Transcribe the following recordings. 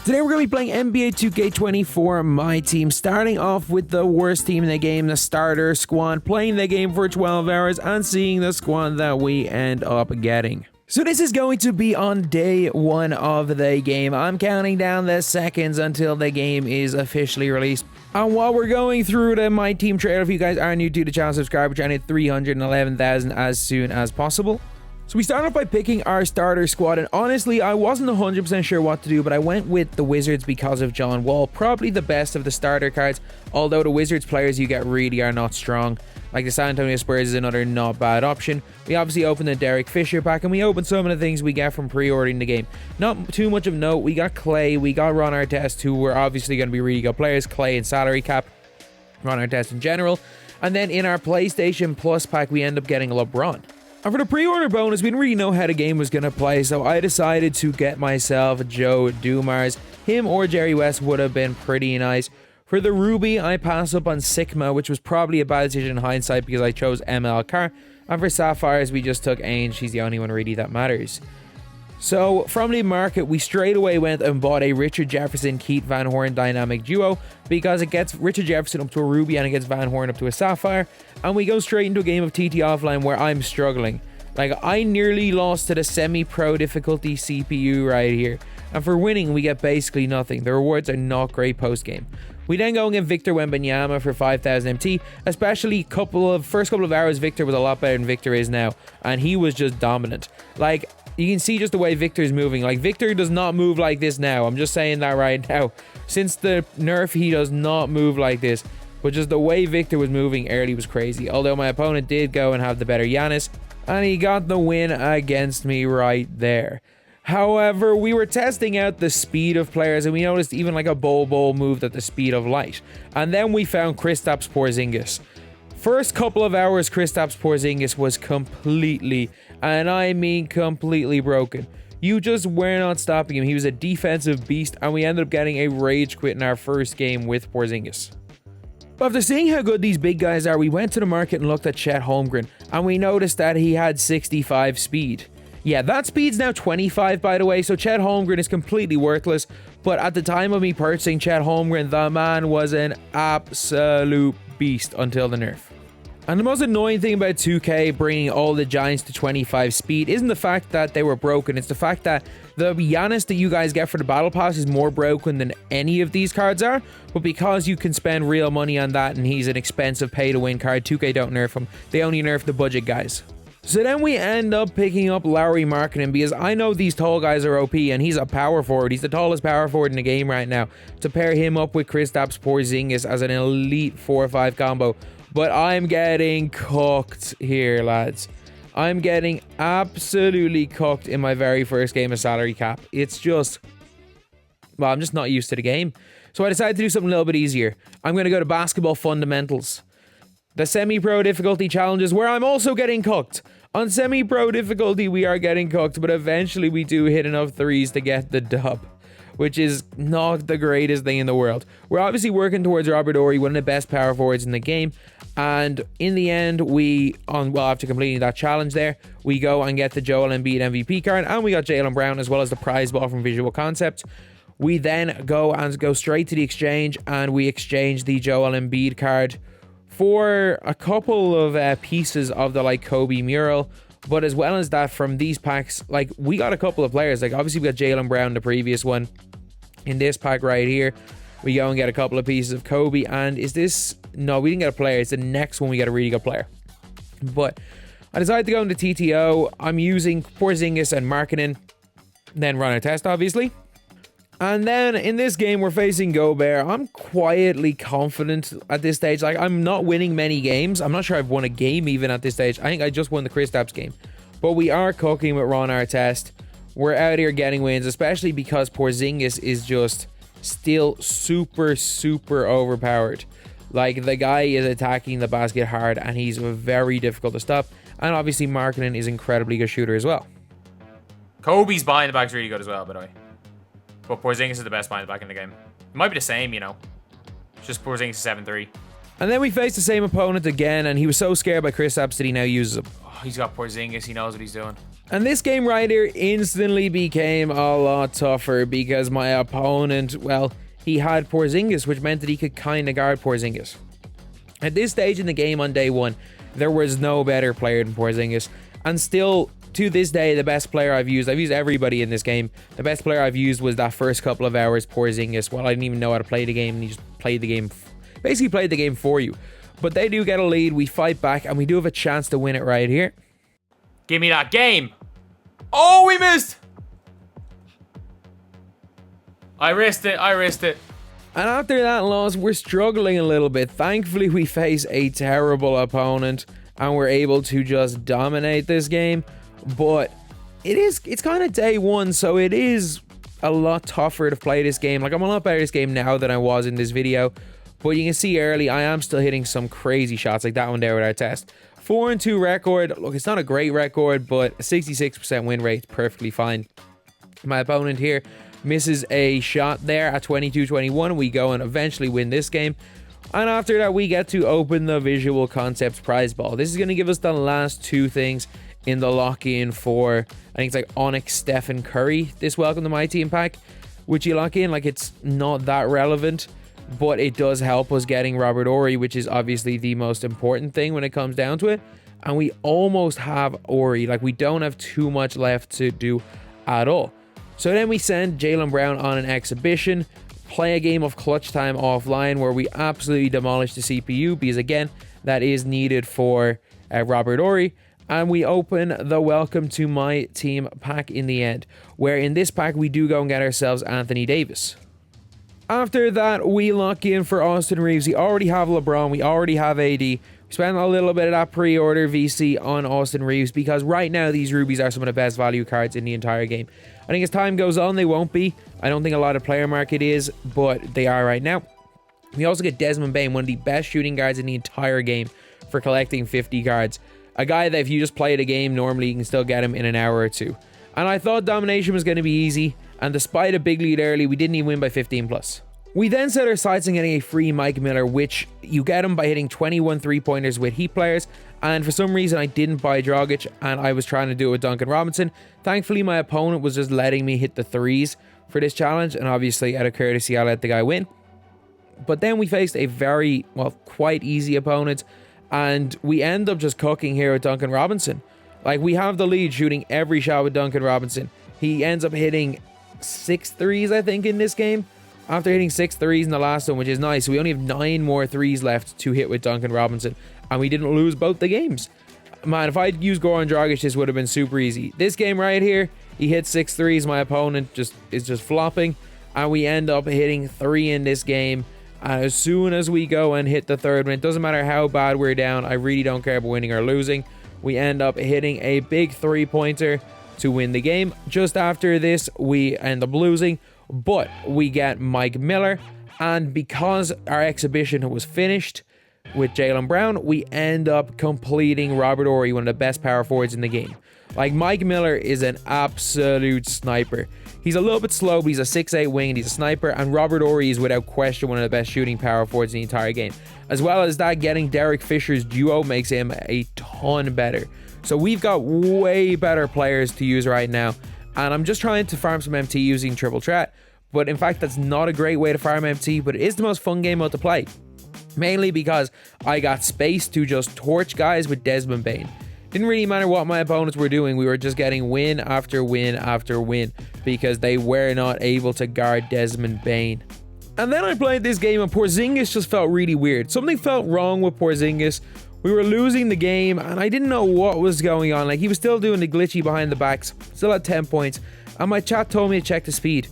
Today we're going to be playing NBA 2K24 My Team, starting off with the worst team in the game, the starter squad, playing the game for 12 hours and seeing the squad that we end up getting. So this is going to be on day 1 of the game. I'm counting down the seconds until the game is officially released. And while we're going through the My Team trailer, if you guys are new to the channel, subscribe. We're trying to hit 311,000 as soon as possible. So we start off by picking our starter squad, and honestly, I wasn't 100% sure what to do, but I went with the Wizards because of John Wall, probably the best of the starter cards, although the Wizards players you get really are not strong. Like the San Antonio Spurs is another not bad option. We obviously opened the Derek Fisher pack, and we opened some of the things we get from pre-ordering the game. Not too much of note. We got Clay, we got Ron Artest, who were obviously going to be really good players. Clay and salary cap, Ron Artest in general. And then in our PlayStation Plus pack, we end up getting LeBron. And for the pre-order bonus, we didn't really know how the game was going to play, so I decided to get myself Joe Dumars. Him or Jerry West would have been pretty nice. For the Ruby, I passed up on Sigma, which was probably a bad decision in hindsight because I chose ML Carr. And for Sapphires, we just took Ainge. She's the only one really that matters. So from the market, we straight away went and bought a Richard Jefferson Keith Van Horn dynamic duo because it gets Richard Jefferson up to a Ruby and it gets Van Horn up to a Sapphire, and we go straight into a game of TT offline where I'm struggling. Like, I nearly lost to the semi-pro difficulty CPU right here, and for winning we get basically nothing. The rewards are not great post-game. We then go and get Victor Wembanyama for 5,000 MT, especially first couple of hours. Victor was a lot better than Victor is now, and he was just dominant. Like, you can see just the way Victor's moving. Like, Victor does not move like this now. I'm just saying that right now. Since the nerf, he does not move like this. But just the way Victor was moving early was crazy. Although my opponent did go and have the better Giannis, and he got the win against me right there. However, we were testing out the speed of players, and we noticed even like a Bol moved at the speed of light. And then we found Kristaps Porzingis. First couple of hours, Kristaps Porzingis was completely, and I mean completely broken. You just were not stopping him. He was a defensive beast, and we ended up getting a rage quit in our first game with Porzingis. But after seeing how good these big guys are, we went to the market and looked at Chet Holmgren, and we noticed that he had 65 speed. Yeah, that speed's now 25, by the way, so Chet Holmgren is completely worthless. But at the time of me purchasing Chet Holmgren, the man was an absolute beast until the nerf. And the most annoying thing about 2K bringing all the Giants to 25 speed isn't the fact that they were broken, it's the fact that the Giannis that you guys get for the Battle Pass is more broken than any of these cards are, but because you can spend real money on that and he's an expensive pay-to-win card, 2K don't nerf him, they only nerf the budget guys. So then we end up picking up Lauri Markkanen because I know these tall guys are OP and he's a power forward. He's the tallest power forward in the game right now. To pair him up with Kristaps Porzingis as an elite 4-5 combo. But I'm getting cooked here, lads. I'm getting absolutely cooked in my very first game of salary cap. It's just, well, I'm just not used to the game. So I decided to do something a little bit easier. I'm going to go to basketball fundamentals. The semi-pro difficulty challenges where I'm also getting cooked. On semi-pro difficulty, we are getting cooked, but eventually we do hit enough threes to get the dub, which is not the greatest thing in the world. We're obviously working towards Robert Horry, one of the best power forwards in the game. And in the end, after completing that challenge there, we go and get the Joel Embiid MVP card, and we got Jaylen Brown as well as the prize ball from Visual Concepts. We then go straight to the exchange, and we exchange the Joel Embiid card for a couple of pieces of the Kobe mural. But as well as that, from these packs, we got a couple of players. Obviously we got Jaylen Brown, the previous one. In this pack right here, we go and get a couple of pieces of Kobe. And no, we didn't get a player. It's the next one we get a really good player. But I decided to go into TTO. I'm using Porzingis and Markkanen, then Ron Artest, obviously. And then in this game, we're facing Gobert. I'm quietly confident at this stage. I'm not winning many games. I'm not sure I've won a game even at this stage. I think I just won the Kristaps game. But we are cooking with Ron Artest. We're out here getting wins, especially because Porzingis is just still super, super overpowered. The guy is attacking the basket hard, and he's very difficult to stop. And obviously, Markkanen is incredibly good shooter as well. Kobe's behind the back's really good as well, by the way. But Porzingis is the best behind the back in the game. It might be the same, you know. Just Porzingis is 7-3. And then we faced the same opponent again, and he was so scared by Kristaps that he now uses him. Oh, he's got Porzingis. He knows what he's doing. And this game right here instantly became a lot tougher because my opponent, well, he had Porzingis, which meant that he could kind of guard Porzingis. At this stage in the game on day one, there was no better player than Porzingis. And still, to this day, the best player I've used everybody in this game. The best player I've used was that first couple of hours, Porzingis. Well, I didn't even know how to play the game, and he just played the game, basically played the game for you. But they do get a lead, we fight back, and we do have a chance to win it right here. Give me that game. Oh, we missed. I risked it. And after that loss, we're struggling a little bit. Thankfully, we face a terrible opponent, and we're able to just dominate this game. But it's kind of day one, so it is a lot tougher to play this game. Like, I'm a lot better at this game now than I was in this video. But you can see early, I am still hitting some crazy shots, like that one there with our test. 4-2 record. Look, it's not a great record, but a 66% win rate, perfectly fine. My opponent here misses a shot there at 22-21. We go and eventually win this game. And after that, we get to open the Visual Concepts prize ball. This is going to give us the last two things in the lock-in for, I think it's like Onyx, Stephen Curry, this Welcome to My Team pack, which you lock in. Like, it's not that relevant, but it does help us getting Robert Horry, which is obviously the most important thing when it comes down to it. And we almost have Horry. Like, we don't have too much left to do at all. So then we send Jaylen Brown on an exhibition, play a game of Clutch Time offline where we absolutely demolish the CPU, because again, that is needed for Robert Horry. And we open the Welcome to My Team pack in the end, where in this pack we do go and get ourselves Anthony Davis. After that, we lock in for Austin Reeves. We already have LeBron, we already have AD. We spent a little bit of that pre-order VC on Austin Reeves because right now these rubies are some of the best value cards in the entire game. I think as time goes on, they won't be. I don't think a lot of player market is, but they are right now. We also get Desmond Bane, one of the best shooting guards in the entire game for collecting 50 cards. A guy that if you just play the game normally, you can still get him in an hour or two. And I thought domination was going to be easy, and despite a big lead early, we didn't even win by 15 plus. We then set our sights on getting a free Mike Miller, which you get him by hitting 21 3-pointers with Heat players, and for some reason I didn't buy Dragic, and I was trying to do it with Duncan Robinson. Thankfully, my opponent was just letting me hit the threes for this challenge, and obviously out of courtesy I let the guy win. But then we faced a very, well, quite easy opponent, and we end up just cooking here with Duncan Robinson. Like, we have the lead shooting every shot with Duncan Robinson. He ends up hitting 6 threes, I think, in this game. After hitting 6 threes in the last one, which is nice. We only have 9 more threes left to hit with Duncan Robinson, and we didn't lose both the games. Man, if I'd used Goran Dragic, this would have been super easy. This game right here, he hit 6 threes. My opponent is just flopping, and we end up hitting 3 in this game. And as soon as we go and hit the third one, it doesn't matter how bad we're down. I really don't care about winning or losing. We end up hitting a big 3-pointer to win the game. Just after this, we end up losing, but we get Mike Miller, and because our exhibition was finished with Jaylen Brown, we end up completing Robert Horry, one of the best power forwards in the game. Like, Mike Miller is an absolute sniper. He's a little bit slow, but he's a 6'8 wing, and he's a sniper, and Robert Horry is without question one of the best shooting power forwards in the entire game. As well as that, getting Derek Fisher's duo makes him a ton better. So we've got way better players to use right now, and I'm just trying to farm some MT using Triple Threat, but in fact that's not a great way to farm MT, but it is the most fun game mode to play. Mainly because I got space to just torch guys with Desmond Bane. Didn't really matter what my opponents were doing, we were just getting win after win after win because they were not able to guard Desmond Bane. And then I played this game and Porzingis just felt really weird. Something felt wrong with Porzingis. We were losing the game and I didn't know what was going on. Like, he was still doing the glitchy behind the backs, still at 10 points. And my chat told me to check the speed.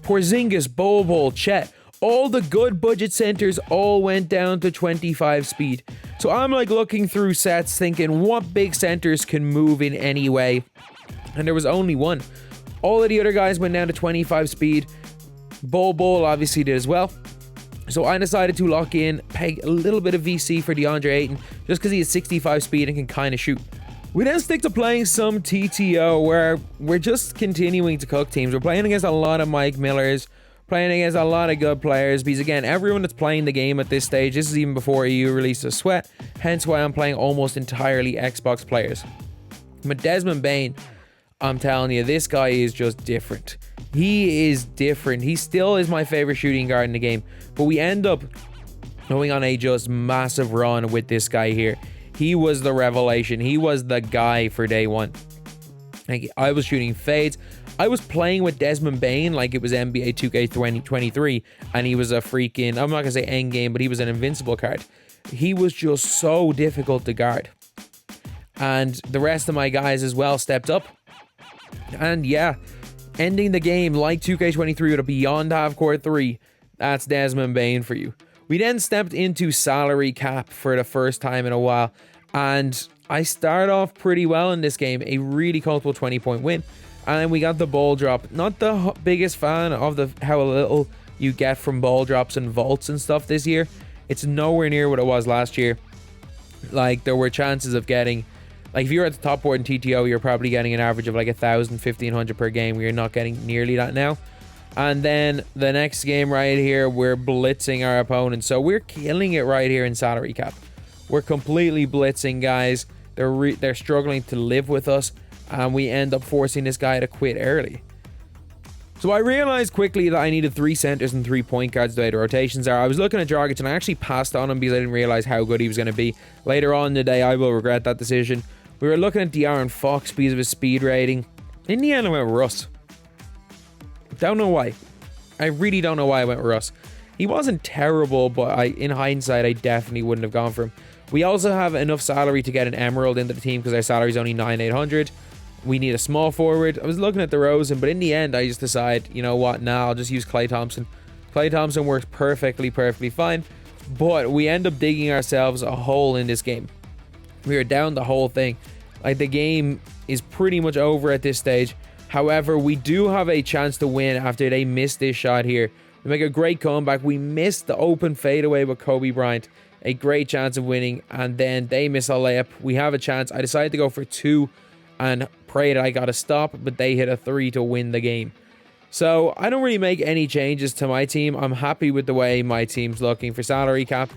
Porzingis, Bol, Chet, all the good budget centers all went down to 25 speed. So I'm like looking through sets thinking what big centers can move in any way. And there was only one. All of the other guys went down to 25 speed. Bol obviously did as well. So I decided to lock in, peg a little bit of VC for DeAndre Ayton, just because he has 65 speed and can kind of shoot. We then stick to playing some TTO, where we're just continuing to cook teams. We're playing against a lot of Mike Millers, playing against a lot of good players, because again, everyone that's playing the game at this stage, this is even before EU released a sweat, hence why I'm playing almost entirely Xbox players. But Desmond Bane, I'm telling you, this guy is just different. He is different. He still is my favorite shooting guard in the game, but we end up going on a just massive run with this guy here. He was the revelation. He was the guy for day one. Like, I was shooting fades. I was playing with Desmond Bane like it was NBA 2K23, and he was a freaking, I'm not going to say end game, but he was an invincible card. He was just so difficult to guard. And the rest of my guys as well stepped up. And yeah, ending the game like 2K23 with a beyond half-court 3, that's Desmond Bane for you. We then stepped into salary cap for the first time in a while, and I started off pretty well in this game, a really comfortable 20-point win, and then we got the ball drop. Not the biggest fan of how little you get from ball drops and vaults and stuff this year. It's nowhere near what it was last year. Like, there were chances of getting, like, if you're at the top board in TTO, you're probably getting an average of like 1,000, 1,500 per game. We're not getting nearly that now. And then the next game right here, we're blitzing our opponents. So we're killing it right here in salary cap. We're completely blitzing guys. They're struggling to live with us, and we end up forcing this guy to quit early. So I realized quickly that I needed 3 centers and 3 point guards the way the rotations are. I was looking at Dragic, and I actually passed on him because I didn't realize how good he was going to be. Later on in the day, I will regret that decision. We were looking at De'Aaron Fox because of his speed rating. In the end, I went with Russ. Don't know why. I really don't know why I went with Russ. He wasn't terrible, but in hindsight, I definitely wouldn't have gone for him. We also have enough salary to get an Emerald into the team because our salary is only 9,800. We need a small forward. I was looking at DeRozan, but in the end, I just decided, you know what, I'll just use Klay Thompson. Klay Thompson works perfectly fine, but we end up digging ourselves a hole in this game. We are down the whole thing. Like, the game is pretty much over at this stage. However, we do have a chance to win after they miss this shot here. We make a great comeback. We missed the open fadeaway with Kobe Bryant. A great chance of winning, and then they miss a layup. We have a chance. I decided to go for 2 and pray that I got a stop, but they hit a 3 to win the game. So I don't really make any changes to my team. I'm happy with the way my team's looking for salary cap.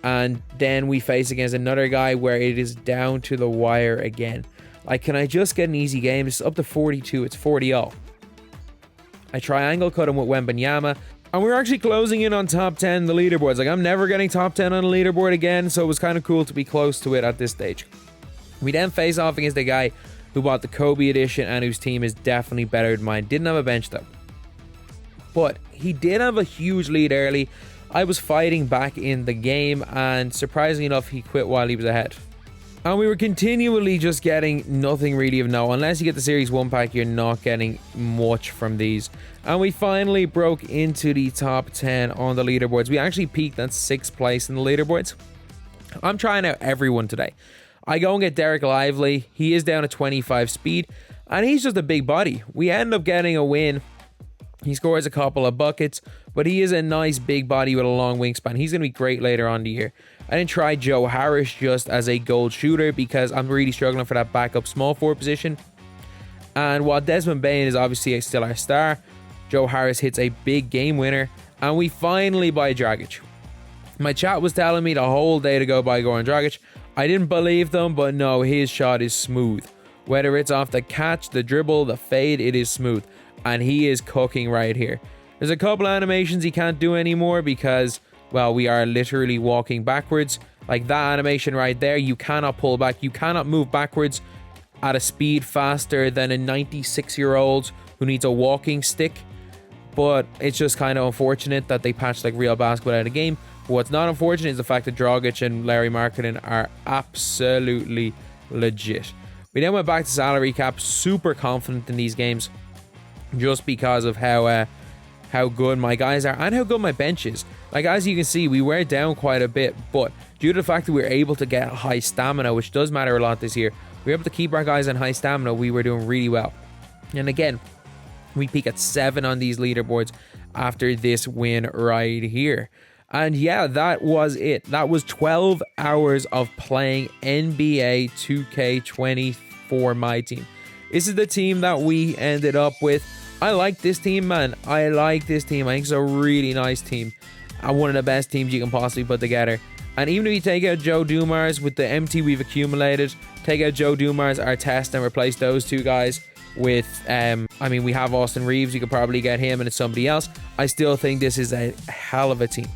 And then we face against another guy where it is down to the wire again. Like, can I just get an easy game? It's up to 42. It's 40-0. I triangle cut him with Wembanyama. And we're actually closing in on top 10 the leaderboards. Like, I'm never getting top 10 on a leaderboard again, so it was kind of cool to be close to it at this stage. We then face off against a guy who bought the Kobe edition and whose team is definitely better than mine. Didn't have a bench though. But he did have a huge lead early. I was fighting back in the game, and surprisingly enough, he quit while he was ahead. And we were continually just getting nothing really of no. Unless you get the Series 1 pack, you're not getting much from these. And we finally broke into the top 10 on the leaderboards. We actually peaked at 6th place in the leaderboards. I'm trying out everyone today. I go and get Derek Lively. He is down at 25 speed, and he's just a big body. We end up getting a win. He scores a couple of buckets, but he is a nice big body with a long wingspan. He's going to be great later on in the year. I didn't try Joe Harris just as a gold shooter because I'm really struggling for that backup small forward position. And while Desmond Bane is obviously still our star, Joe Harris hits a big game winner, and we finally buy Dragic. My chat was telling me the whole day to go buy Goran Dragic. I didn't believe them, but no, his shot is smooth. Whether it's off the catch, the dribble, the fade, it is smooth. And he is cooking right here. There's a couple of animations he can't do anymore because, well, we are literally walking backwards. Like that animation right there, you cannot pull back. You cannot move backwards at a speed faster than a 96-year-old who needs a walking stick. But it's just kind of unfortunate that they patched like real basketball out of the game. But what's not unfortunate is the fact that Dragic and Larry Markkinen are absolutely legit. We then went back to salary cap, super confident in these games, just because of how good my guys are and how good my bench is. Like, as you can see, we were down quite a bit, but due to the fact that we were able to get high stamina, which does matter a lot this year, we were able to keep our guys on high stamina. We were doing really well. And again, we peak at 7 on these leaderboards after this win right here. And yeah, that was it. That was 12 hours of playing NBA 2K24 My Team. This is the team that we ended up with. I like this team, man. I like this team. I think it's a really nice team. And one of the best teams you can possibly put together. And even if you take out Joe Dumars with the MT we've accumulated, take out Joe Dumars, our test, and replace those two guys, with, I mean, we have Austin Reeves. You could probably get him and it's somebody else. I still think this is a hell of a team.